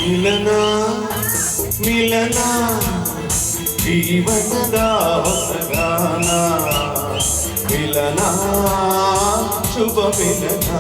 ಮಿಲನ ಮಿಲನ ಜೀವನದ ಹೊಸಗಾನ ಮಿಲನ ಶುಭ ಮಿಲನ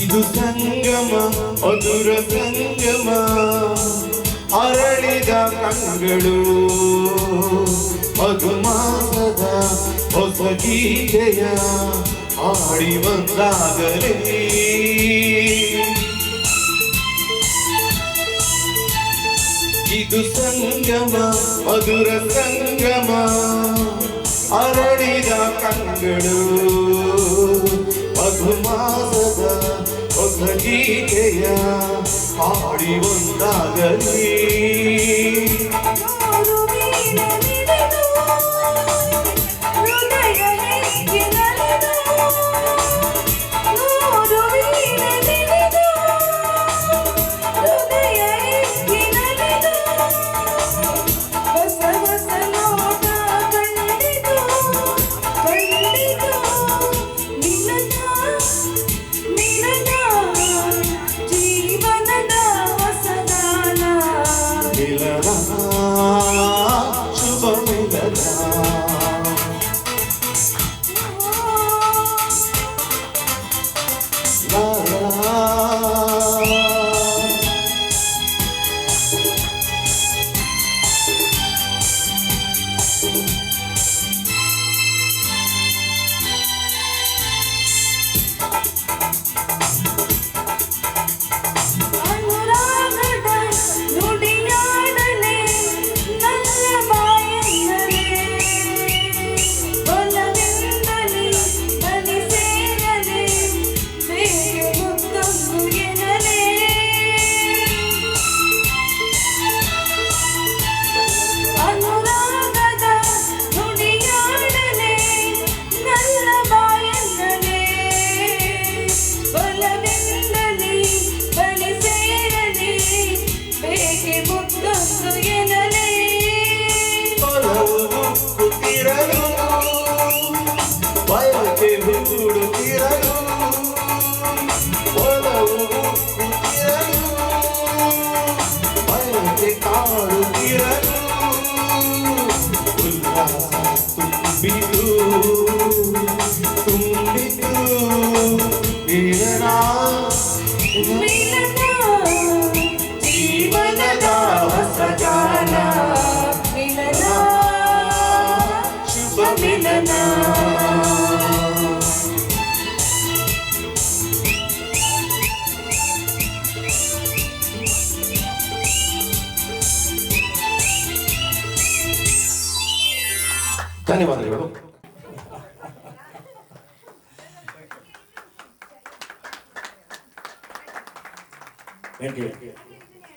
ಇದು ಸಂಗಮ ಮಧುರ ಸಂಗಮ ಅರಳಿದ ಕಂಗಳು ಮಧುಮಾಸದ ಹೊಸ ಗೀತೆಯ ಆಡಿ ಬಂದಾಗಲೇ ಇದು ಸಂಗಮ ಮಧುರ ಸಂಗಮ ಅರಳಿದ ಕಂಗಳು ಮಧುಮಾಸದ ಹೊಸ ಗೀತೆಯ ಹಾಡಿ ಒಂದಾಗಲಿ ಶುಭ ಮಿಲನ ಬಯಕೆ ಹುಡುಕಿರಲು ಒಲವು ಹುಡುಕಿರಲು ಬಯಕೆ ಕಾಡುತ್ತಿರಲು ಉಲ್ಲಾಸ ತುಂಬಿತು ತುಂಬಿತು ಮಿಲನ ಮಿಲನ ಜೀವನದ ಹೊಸ ಗಾನ ಮಿಲನ ಶುಭ ಮಿಲನ ಧನ್ಯವಾದಗಳು. Thank you.